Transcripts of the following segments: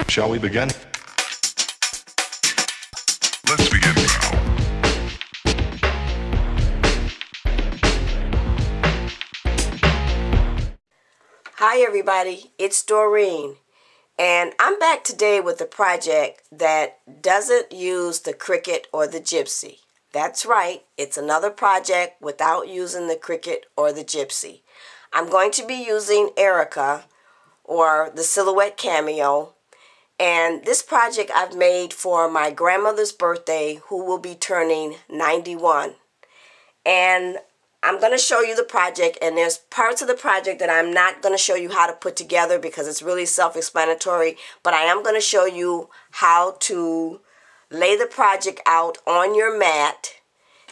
Shall we begin? Let's begin now. Hi everybody, it's Doreen, and I'm back today with a project that doesn't use the Cricut or the Gypsy. That's right, it's another project without using the Cricut or the Gypsy. I'm going to be using Erica or the Silhouette Cameo, and this project I've made for my grandmother's birthday, who will be turning 91. And I'm going to show you the project, and there's parts of the project that I'm not going to show you how to put together because it's really self-explanatory, but I am going to show you how to lay the project out on your mat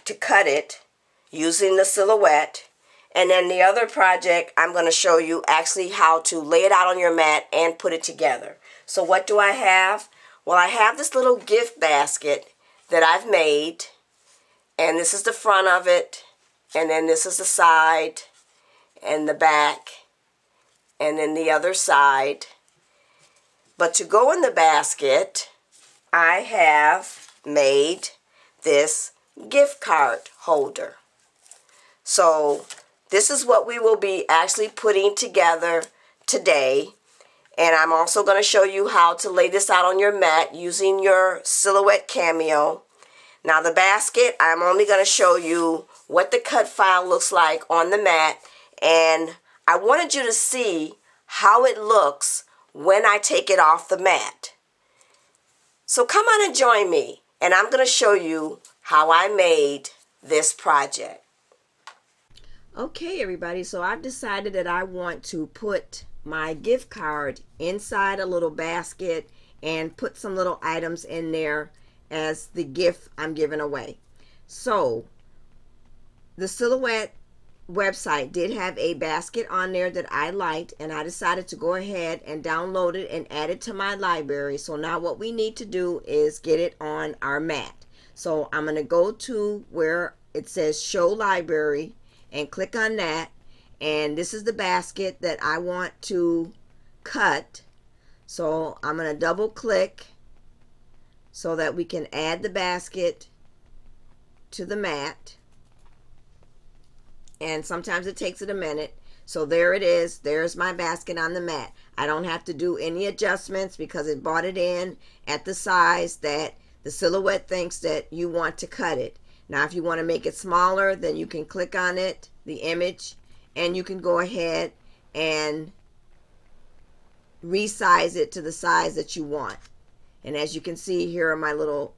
to cut it using the Silhouette. And then the other project, I'm going to show you actually how to lay it out on your mat and put it together. So what do I have? Well, I have this little gift basket that I've made, and this is the front of it. And then this is the side and the back and then the other side. But to go in the basket, I have made this gift card holder. So this is what we will be actually putting together today. And I'm also going to show you how to lay this out on your mat using your Silhouette Cameo. Now the basket, I'm only going to show you what the cut file looks like on the mat, and I wanted you to see how it looks when I take it off the mat. So come on and join me, and I'm going to show you how I made this project. Okay everybody, so I've decided that I want to put my gift card inside a little basket and put some little items in there as the gift I'm giving away. So the Silhouette website did have a basket on there that I liked, and I decided to go ahead and download it and add it to my library. So now what we need to do is get it on our mat. So I'm going to go to where it says show library and click on that, and this is the basket that I want to cut. So I'm going to double click so that we can add the basket to the mat. And sometimes it takes it a minute. So there it is. There's my basket on the mat. I don't have to do any adjustments because it brought it in at the size that the Silhouette thinks that you want to cut it. Now if you want to make it smaller, then you can click on it, the image, and you can go ahead and resize it to the size that you want. And as you can see, here are my little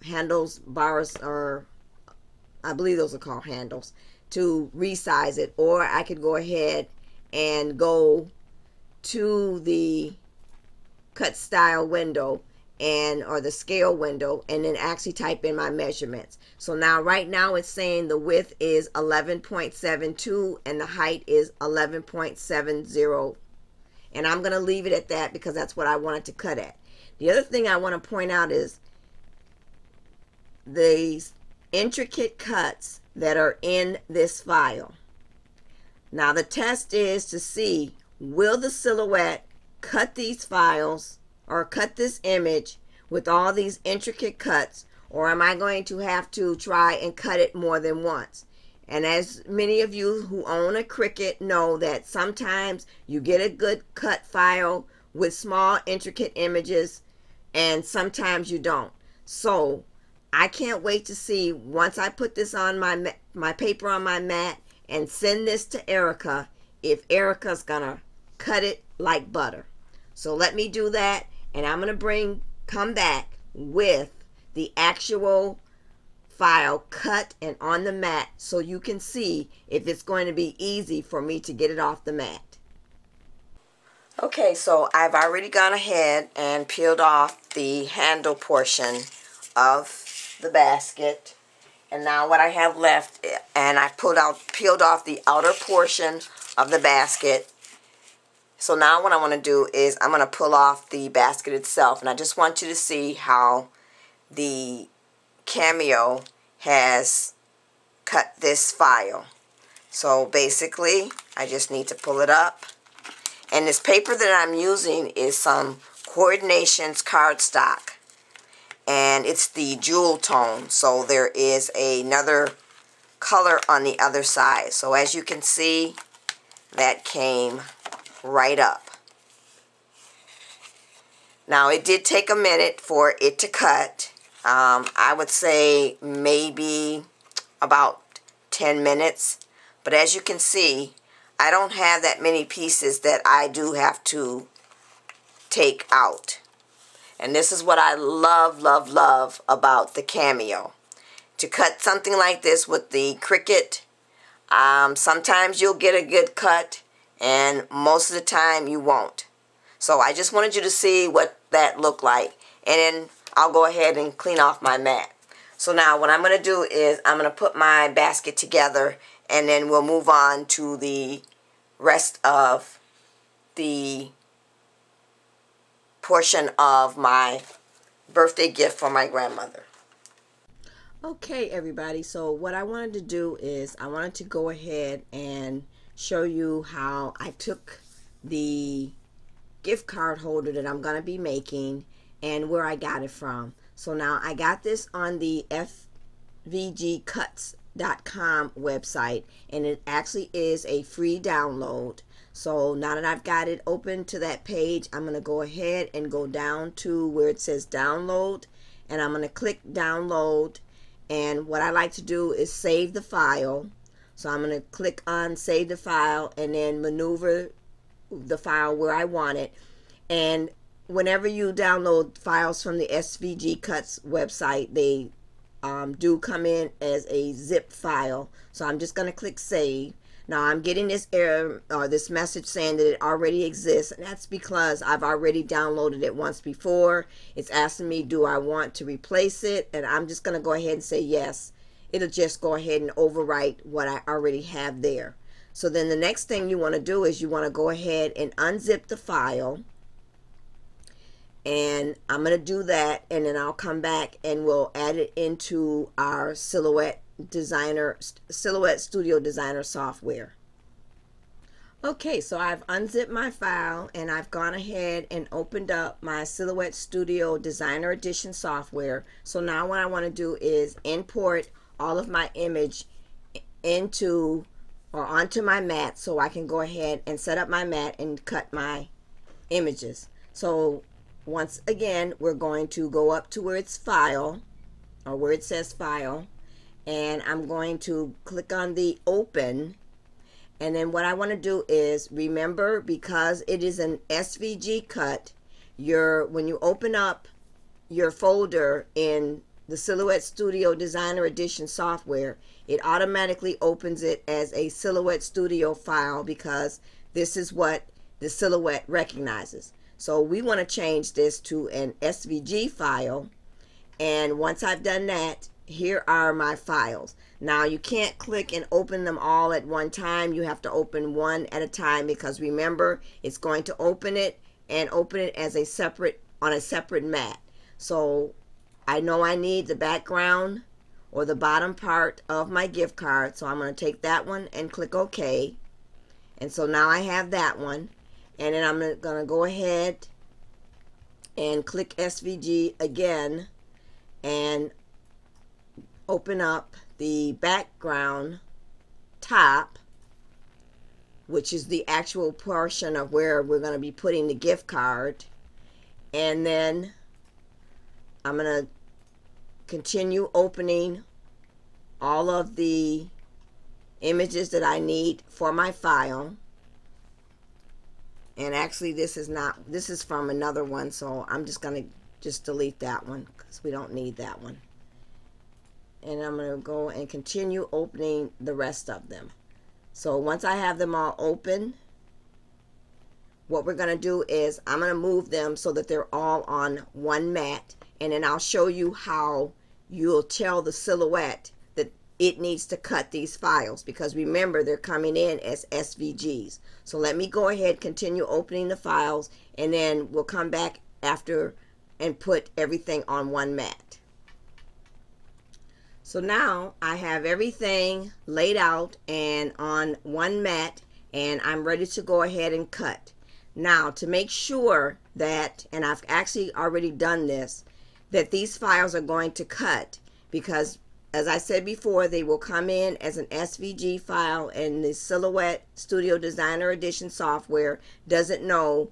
handles, bars, or I believe those are called handles, to resize it. Or I could go ahead and go to the cut style window or the scale window and then actually type in my measurements. So now right now it's saying the width is 11.72 and the height is 11.70, and I'm going to leave it at that because that's what I wanted to cut at. The other thing I want to point out is the intricate cuts that are in this file. Now the test is to see, will the Silhouette cut these files or cut this image with all these intricate cuts, or am I going to have to try and cut it more than once? And as many of you who own a Cricut know, that sometimes you get a good cut file with small intricate images and sometimes you don't. So I can't wait to see, once I put this on my paper on my mat and send this to Erica, if Erica's gonna cut it like butter. So let me do that, and I'm gonna come back with the actual file cut and on the mat so you can see if it's going to be easy for me to get it off the mat. Okay, so I've already gone ahead and peeled off the handle portion of the basket, and now what I have left, and I've peeled off the outer portion of the basket. So now what I want to do is I'm going to pull off the basket itself, and I just want you to see how the Cameo has cut this file. So basically I just need to pull it up, and this paper that I'm using is some Coordinations cardstock, and it's the jewel tone, so there is another color on the other side. So as you can see, that came right up. Now it did take a minute for it to cut. I would say maybe about 10 minutes, but as you can see, I don't have that many pieces that I do have to take out. And this is what I love, love, love about the Cameo. To cut something like this with the Cricut, sometimes you'll get a good cut, and most of the time you won't. So I just wanted you to see what that looked like, and then I'll go ahead and clean off my mat. So now what I'm going to do is I'm going to put my basket together, and then we'll move on to the rest of the portion of my birthday gift for my grandmother. Okay, everybody, so what I wanted to do is I wanted to go ahead and show you how I took the gift card holder that I'm going to be making and where I got it from. So now I got this on the fvgcuts.com website, and it actually is a free download. So now that I've got it open to that page, I'm going to go ahead and go down to where it says download, and I'm going to click download. And what I like to do is save the file. So I'm going to click on save the file and then maneuver the file where I want it. And whenever you download files from the SVG Cuts website, they do come in as a zip file. So I'm just going to click save. Now I'm getting this error or this message saying that it already exists, and that's because I've already downloaded it once before. It's asking me, do I want to replace it? And I'm just going to go ahead and say yes. It'll just go ahead and overwrite what I already have there. So then the next thing you want to do is you want to go ahead and unzip the file. And I'm going to do that, and then I'll come back and we'll add it into our Silhouette Studio Designer software. Okay, so I've unzipped my file and I've gone ahead and opened up my Silhouette Studio Designer Edition software. So now what I want to do is import all of my image into or onto my mat so I can go ahead and set up my mat and cut my images. So once again, we're going to go up to where it's file, or where it says file, and I'm going to click on the open. And then what I want to do is, remember, because it is an SVG cut, when you open up your folder in the Silhouette Studio Designer Edition software, it automatically opens it as a Silhouette Studio file because this is what the Silhouette recognizes. So we want to change this to an SVG file, and once I've done that, here are my files. Now you can't click and open them all at one time. You have to open one at a time, because remember, it's going to open it and open it as on a separate mat. So I know I need the background or the bottom part of my gift card, so I'm going to take that one and click OK. And so now I have that one. And then I'm going to go ahead and click SVG again and open up the background top, which is the actual portion of where we're going to be putting the gift card. And then I'm going to continue opening all of the images that I need for my file. And actually this is from another one, so I'm just going to delete that one because we don't need that one. And I'm going to go and continue opening the rest of them. So once I have them all open, what we're going to do is I'm going to move them so that they're all on one mat, and then I'll show you how you'll tell the Silhouette that it needs to cut these files, because remember, they're coming in as SVGs. So let me go ahead, continue opening the files, and then we'll come back after and put everything on one mat. So now I have everything laid out and on one mat, and I'm ready to go ahead and cut. Now, to make sure that, and I've actually already done this, that these files are going to cut because, as I said before, they will come in as an SVG file, and the Silhouette Studio Designer Edition software doesn't know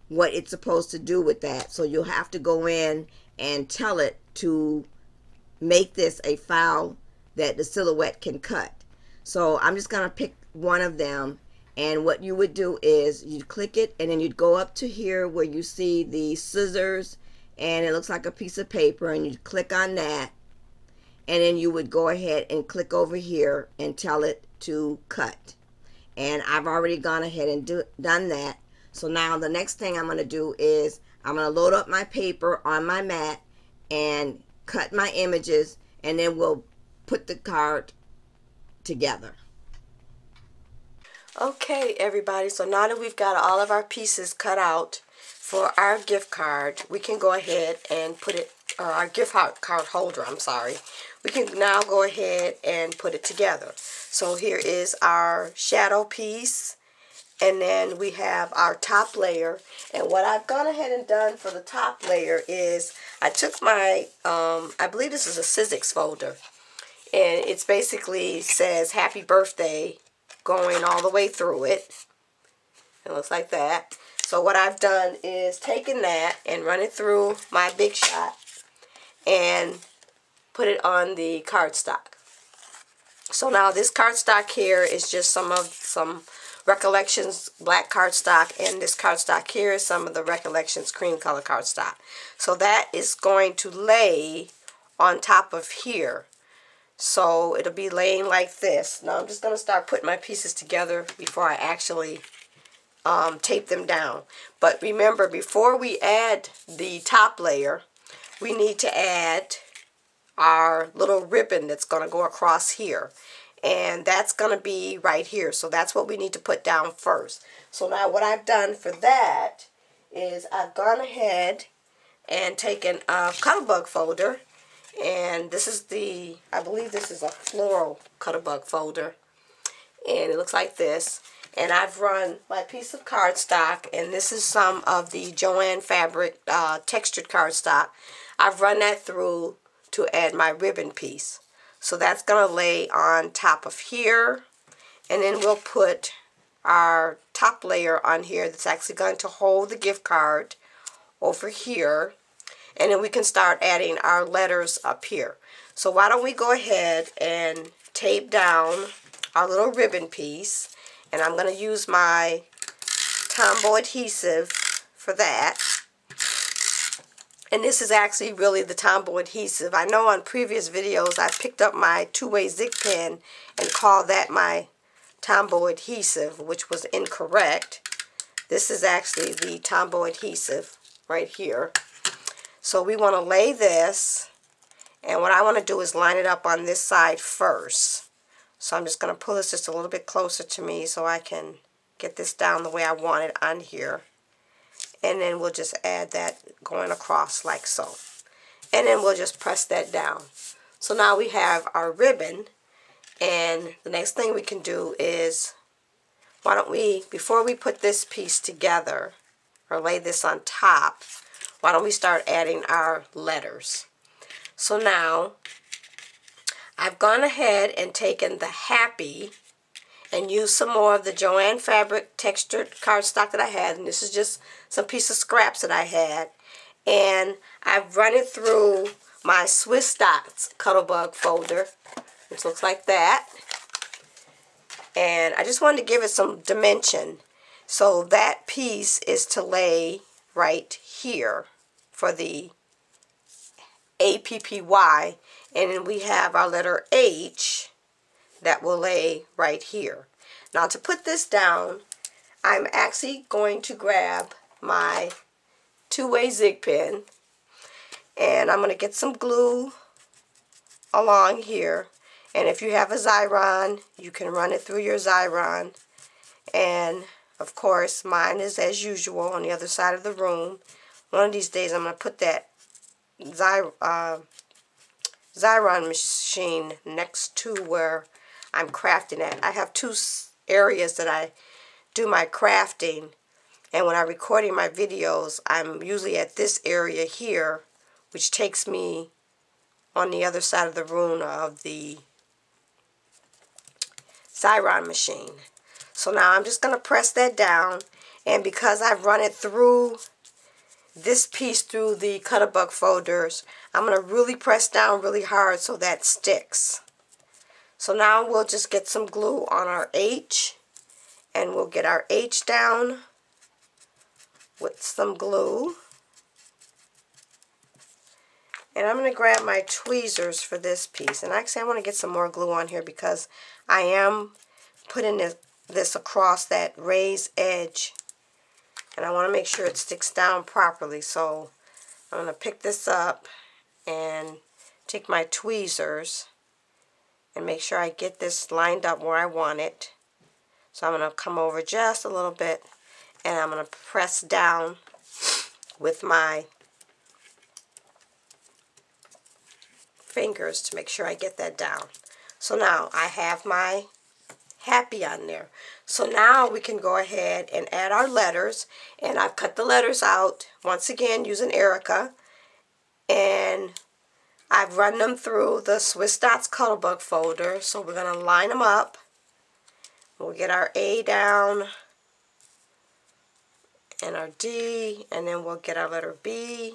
what it's supposed to do with that. So you'll have to go in and tell it to make this a file that the Silhouette can cut. So I'm just going to pick one of them, and what you would do is you'd click it, and then you'd go up to here where you see the scissors and it looks like a piece of paper, and you'd click on that, and then you would go ahead and click over here and tell it to cut. And I've already gone ahead and done that. So now the next thing I'm going to do is I'm going to load up my paper on my mat and cut my images, and then we'll put the card together. Okay, everybody, so now that we've got all of our pieces cut out for our gift card, we can go ahead and put it, or our gift card holder, I'm sorry. We can now go ahead and put it together. So here is our shadow piece, and then we have our top layer. And what I've gone ahead and done for the top layer is I took my, I believe this is a Sizzix folder, and it's basically says happy birthday going all the way through it. It looks like that. So what I've done is taken that and run it through my Big Shot and put it on the cardstock. So now this cardstock here is just some Recollections black cardstock, and this cardstock here is some of the Recollections cream color cardstock. So that is going to lay on top of here. So it'll be laying like this. Now I'm just going to start putting my pieces together before I actually tape them down. But remember, before we add the top layer, we need to add our little ribbon that's going to go across here. And that's going to be right here. So that's what we need to put down first. So now what I've done for that is I've gone ahead and taken a Cuttlebug folder. And this is the, I believe this is a floral Cuttlebug folder. And it looks like this. And I've run my piece of cardstock, and this is some of the Joann Fabric textured cardstock. I've run that through to add my ribbon piece. So that's going to lay on top of here, and then we'll put our top layer on here that's actually going to hold the gift card over here, and then we can start adding our letters up here. So why don't we go ahead and tape down our little ribbon piece, and I'm going to use my Tombow adhesive for that. And this is actually really the Tombow adhesive. I know on previous videos I picked up my two-way zig pen and called that my Tombow adhesive, which was incorrect. This is actually the Tombow adhesive right here. So we want to lay this, and what I want to do is line it up on this side first. So I'm just going to pull this just a little bit closer to me so I can get this down the way I want it on here. And then we'll just add that going across like so. And then we'll just press that down. So now we have our ribbon. And the next thing we can do is, why don't we, before we put this piece together, or lay this on top, why don't we start adding our letters. So now, I've gone ahead and taken the happy and use some more of the Joann Fabric textured cardstock that I had. And this is just some piece of scraps that I had. And I've run it through my Swiss Dots Cuttlebug folder, which looks like that. And I just wanted to give it some dimension. So that piece is to lay right here for the APPY. And then we have our letter H that will lay right here. Now to put this down, I'm actually going to grab my two-way zig pen, and I'm going to get some glue along here. And if you have a Xyron, you can run it through your Xyron. And of course, mine is as usual on the other side of the room. One of these days I'm going to put that Xyron machine next to where I'm crafting at. I have two areas that I do my crafting, And when I'm recording my videos, I'm usually at this area here, which takes me on the other side of the room of the Xyron machine. So now I'm just going to press that down, and because I've run it through this piece through the Cut-A-Buck folders, I'm going to really press down really hard so that sticks. So now we'll just get some glue on our H, and we'll get our H down with some glue. And I'm going to grab my tweezers for this piece. And actually I want to get some more glue on here because I am putting this across that raised edge. And I want to make sure it sticks down properly. So I'm going to pick this up and take my tweezers and make sure I get this lined up where I want it. So I'm going to come over just a little bit, and I'm going to press down with my fingers to make sure I get that down. So now I have my happy on there. So now we can go ahead and add our letters, and I've cut the letters out once again using Erica, and I've run them through the Swiss Dots Cut-A-Buck folder. So we're going to line them up. We'll get our A down and our D, and then we'll get our letter B,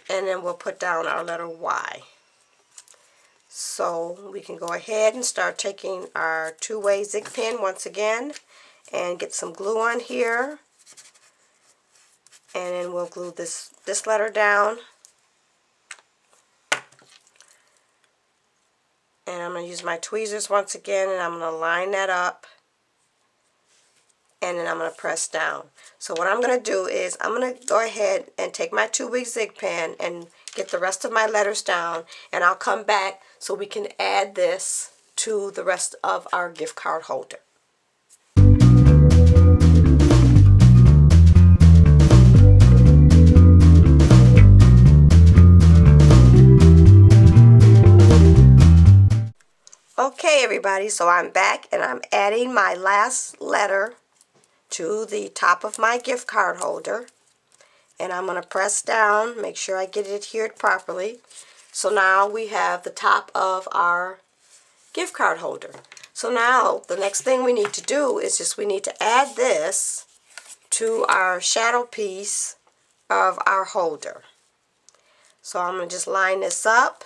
and then we'll put down our letter Y. So we can go ahead and start taking our two-way zig pin once again and get some glue on here, and then we'll glue this letter down. And I'm going to use my tweezers once again, and I'm going to line that up, and then I'm going to press down. So what I'm going to do is I'm going to go ahead and take my two-way zig pen and get the rest of my letters down, and I'll come back so we can add this to the rest of our gift card holder. Okay everybody, so I'm back and I'm adding my last letter to the top of my gift card holder, and I'm going to press down, make sure I get it adhered properly. So now we have the top of our gift card holder. So now the next thing we need to do is we need to add this to our shadow piece of our holder. So I'm going to just line this up,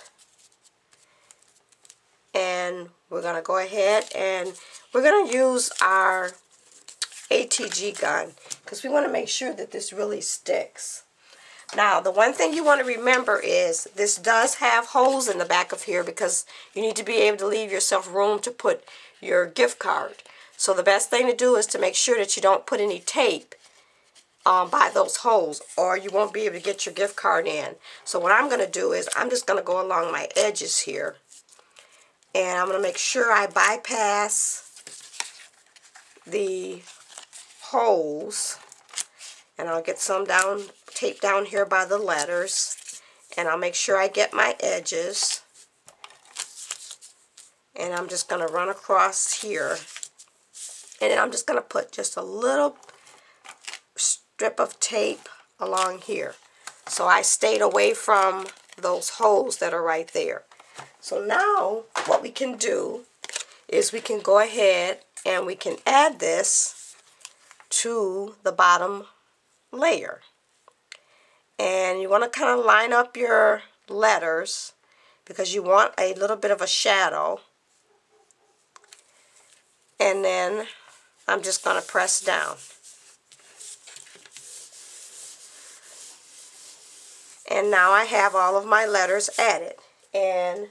and we're going to go ahead and we're going to use our ATG gun because we want to make sure that this really sticks. Now, the one thing you want to remember is this does have holes in the back of here because you need to be able to leave yourself room to put your gift card. So the best thing to do is to make sure that you don't put any tape by those holes, or you won't be able to get your gift card in. So what I'm going to do is I'm just going to go along my edges here, and I'm going to make sure I bypass the holes, and I'll get some tape down here by the letters, and I'll make sure I get my edges, and I'm just going to run across here, and then I'm just going to put just a little strip of tape along here so I stayed away from those holes that are right there. So now what we can do is we can go ahead and we can add this to the bottom layer. And you want to kind of line up your letters because you want a little bit of a shadow. And then I'm just going to press down. And now I have all of my letters added. And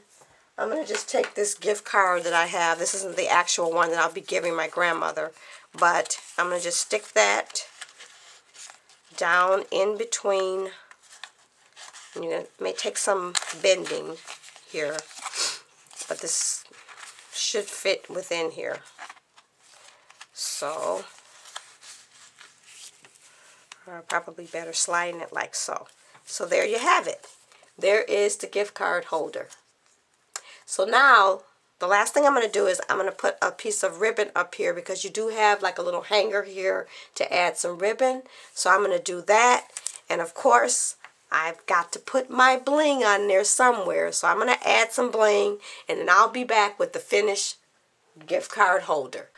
I'm going to just take this gift card that I have. This isn't the actual one that I'll be giving my grandmother, but I'm going to just stick that down in between. It may take some bending here, but this should fit within here. So, probably better sliding it like so. So there you have it. There is the gift card holder. So now the last thing I'm going to do is I'm going to put a piece of ribbon up here because you do have like a little hanger here to add some ribbon. So I'm going to do that. And of course, I've got to put my bling on there somewhere. So I'm going to add some bling, and then I'll be back with the finished gift card holder.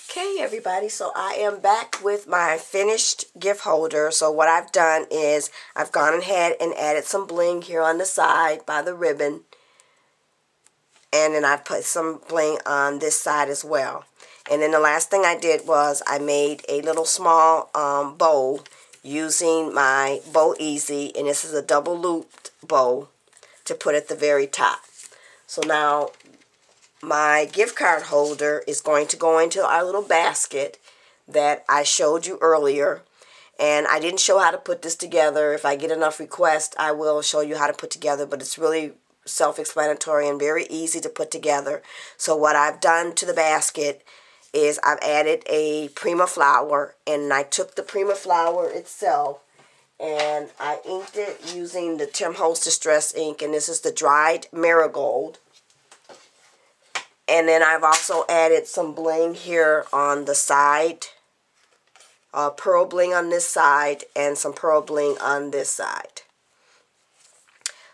Okay, everybody, so I am back with my finished gift holder. So what I've done is I've gone ahead and added some bling here on the side by the ribbon. And then I put some bling on this side as well. And then the last thing I did was I made a little small bow using my Bow Easy. And this is a double looped bow to put at the very top. So now my gift card holder is going to go into our little basket that I showed you earlier. And I didn't show how to put this together. If I get enough requests, I will show you how to put together. But it's really self-explanatory and very easy to put together. So what I've done to the basket is I've added a Prima flower, and I took the Prima flower itself and I inked it using the Tim Holtz Distress ink, and this is the dried marigold. And then I've also added some bling here on the side, pearl bling on this side and some pearl bling on this side.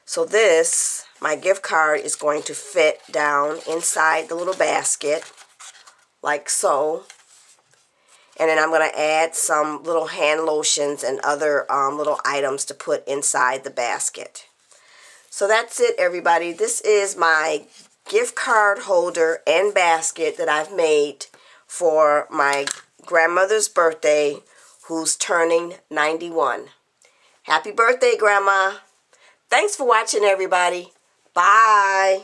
So this, my gift card, is going to fit down inside the little basket, like so. And then I'm going to add some little hand lotions and other little items to put inside the basket. So that's it, everybody. This is my gift card holder and basket that I've made for my grandmother's birthday, who's turning 91. Happy birthday, Grandma! Thanks for watching, everybody. Bye.